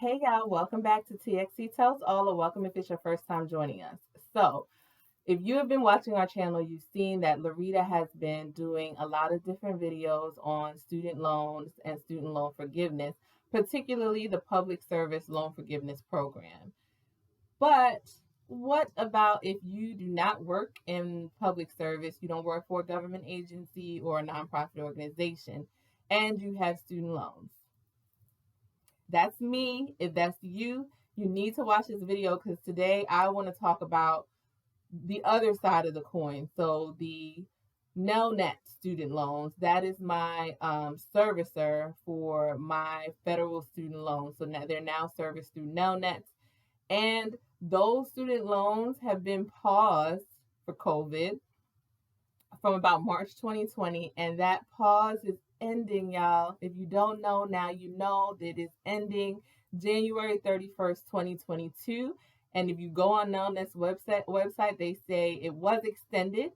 Hey y'all, welcome back to TXC Tells All, or welcome if it's your first time joining us. So, if you have been watching our channel, you've seen that Larita has been doing a lot of different videos on student loans and student loan forgiveness, particularly the public service loan forgiveness program. But what about if you do not work in public service, you don't work for a government agency or a nonprofit organization, and you have student loans? That's me. If that's you, you need to watch this video because today I want to talk about the other side of the coin. So the NELNET student loans, that is my servicer for my federal student loans. So now they're now serviced through NELNET. And those student loans have been paused for COVID from about March 2020, and that pause is ending, y'all. If you don't know, now you know that it's ending January 31st, 2022. And if you go on NELNET's website, they say it was extended.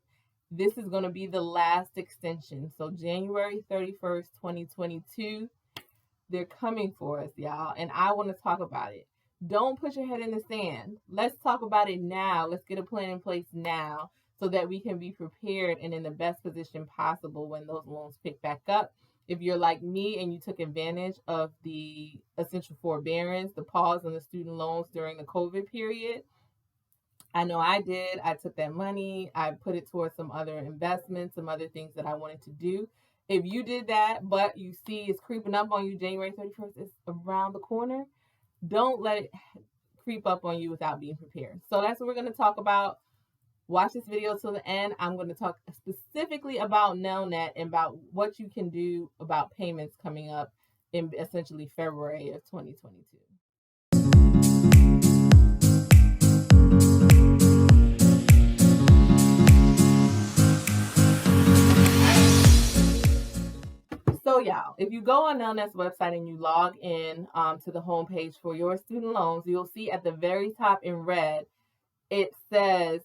This is going to be the last extension. So January 31st, 2022, they're coming for us, y'all. And I want to talk about it. Don't put your head in the sand. Let's talk about it now. Let's get a plan in place now so that we can be prepared and in the best position possible when those loans pick back up. If you're like me and you took advantage of the essential forbearance, the pause on the student loans during the COVID period, I know I did. I took that money, I put it towards some other investments, some other things that I wanted to do. If you did that, but you see it's creeping up on you, January 31st is around the corner, don't let it creep up on you without being prepared. So that's what we're going to talk about. Watch this video till the end. I'm going to talk specifically about NELNET and about what you can do about payments coming up in essentially February of 2022. So y'all, if you go on NELNET's website and you log in to the homepage for your student loans, you'll see at the very top in red, it says,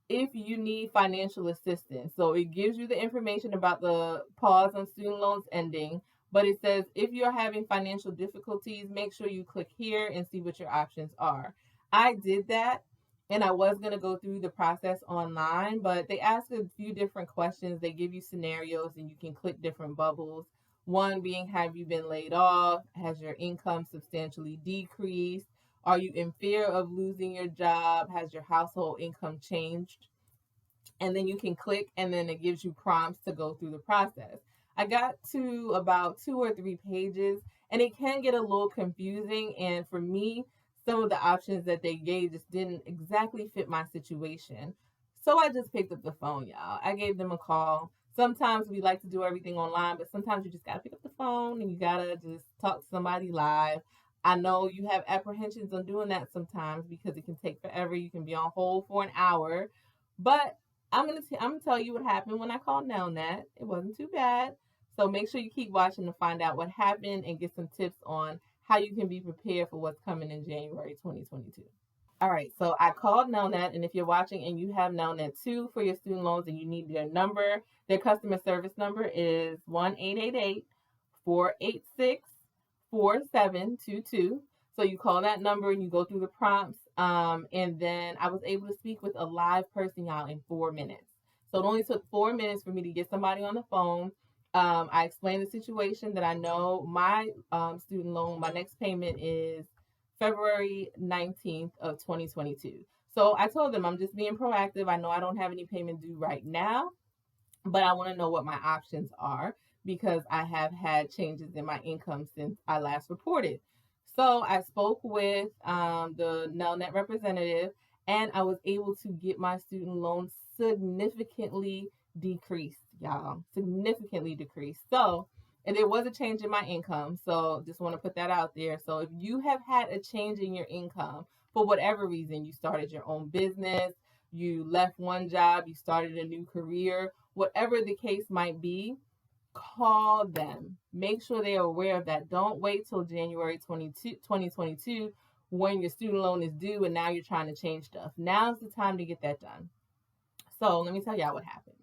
if you need financial assistance. So it gives you the information about the pause on student loans ending, but it says if you're having financial difficulties, make sure you click here and see what your options are. I did that, and I was going to go through the process online, but they ask a few different questions. They give you scenarios and you can click different bubbles. One being, have you been laid off? Has your income substantially decreased? Are you in fear of losing your job? Has your household income changed? And then you can click, and then it gives you prompts to go through the process. I got to about 2 or 3 pages, and it can get a little confusing. And for me, some of the options that they gave just didn't exactly fit my situation. So I just picked up the phone, y'all. I gave them a call. Sometimes we like to do everything online, but sometimes you just got to pick up the phone and you got to just talk to somebody live. I know you have apprehensions on doing that sometimes because it can take forever. You can be on hold for an hour. But I'm gonna tell you what happened when I called NELNET. It wasn't too bad. So make sure you keep watching to find out what happened and get some tips on how you can be prepared for what's coming in January 2022. All right, so I called NELNET, and if you're watching and you have NELNET 2 for your student loans and you need their number, their customer service number is 1-888-486-4722. So you call that number and you go through the prompts. And then I was able to speak with a live person, y'all, in 4 minutes. So it only took 4 minutes for me to get somebody on the phone. I explained the situation that I know my student loan, my next payment is February 19th of 2022. So I told them I'm just being proactive. I know I don't have any payment due right now, but I want to know what my options are because I have had changes in my income since I last reported. So I spoke with the NELNET representative, and I was able to get my student loan significantly decreased, y'all. Significantly decreased. So, and there was a change in my income. So just want to put that out there. So if you have had a change in your income for whatever reason, you started your own business, you left one job, you started a new career, whatever the case might be, call them. Make sure they are aware of that. Don't wait till January 2022 when your student loan is due and now you're trying to change stuff. Now's the time to get that done. So let me tell y'all what happened.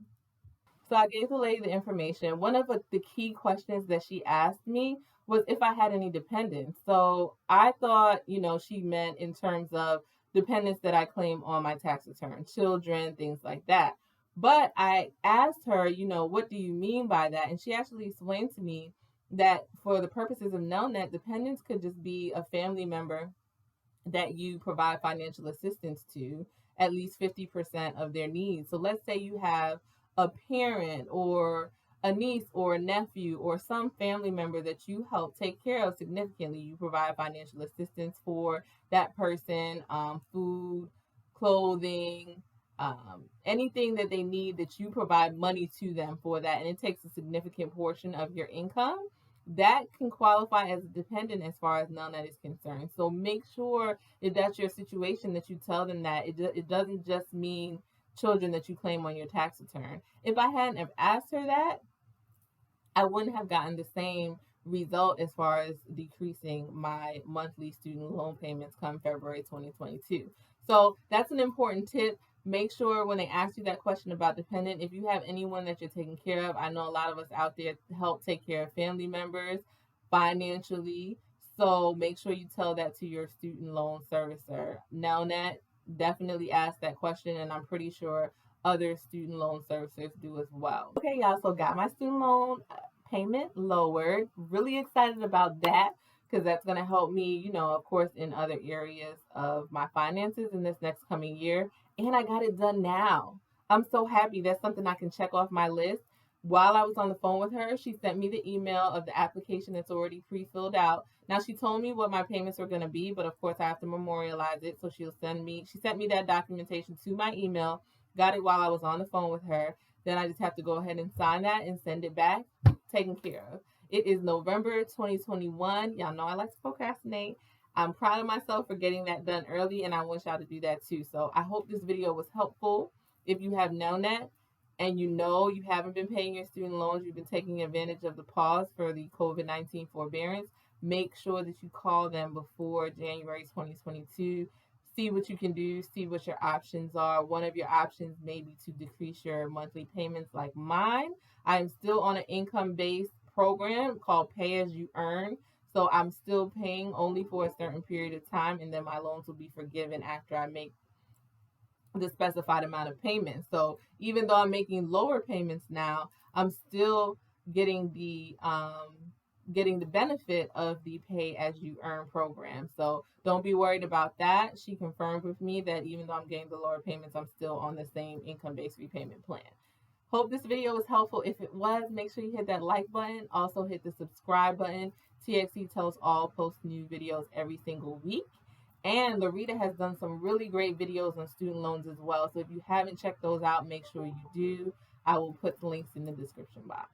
So I gave the lady the information. One of the key questions that she asked me was if I had any dependents. So I thought, she meant in terms of dependents that I claim on my tax return, children, things like that. But I asked her, what do you mean by that? And she actually explained to me that for the purposes of NELNET, dependents could just be a family member that you provide financial assistance to at least 50% of their needs. So let's say you have a parent or a niece or a nephew or some family member that you help take care of significantly. You provide financial assistance for that person, food, clothing, anything that they need, that you provide money to them for that, and it takes a significant portion of your income. That can qualify as a dependent as far as NELNET is concerned. So make sure, if that's your situation, that you tell them that it doesn't just mean children that you claim on your tax return. If I hadn't have asked her that, I wouldn't have gotten the same result as far as decreasing my monthly student loan payments come February 2022. So that's an important tip. Make sure when they ask you that question about dependent, if you have anyone that you're taking care of, I know a lot of us out there help take care of family members financially. So make sure you tell that to your student loan servicer. NELNET definitely ask that question, and I'm pretty sure other student loan servicers do as well. Okay, y'all, so got my student loan payment lowered. Really excited about that because that's going to help me, of course, in other areas of my finances in this next coming year. And I got it done now. I'm so happy. That's something I can check off my list. While I was on the phone with her, she sent me the email of the application that's already pre-filled out. Now, she told me what my payments were going to be, but of course I have to memorialize it. So she sent me that documentation to my email. Got it while I was on the phone with her. Then I just have to go ahead and sign that and send it back. Taken care of. It is November 2021. Y'all know I like to procrastinate. I'm proud of myself for getting that done early, and I want y'all to do that too. So I hope this video was helpful. If you have NELNET and you haven't been paying your student loans, you've been taking advantage of the pause for the COVID-19 forbearance, make sure that you call them before January 2022. See what you can do, see what your options are. One of your options may be to decrease your monthly payments like mine. I'm still on an income-based program called Pay As You Earn. So I'm still paying only for a certain period of time, and then my loans will be forgiven after I make the specified amount of payments. So even though I'm making lower payments now, I'm still getting the benefit of the Pay As You Earn program. So don't be worried about that. She confirmed with me that even though I'm getting the lower payments, I'm still on the same income-based repayment plan. Hope this video was helpful. If it was, make sure you hit that like button. Also hit the subscribe button. TXC Tells All posts new videos every single week. And Loretta has done some really great videos on student loans as well. So if you haven't checked those out, make sure you do. I will put the links in the description box.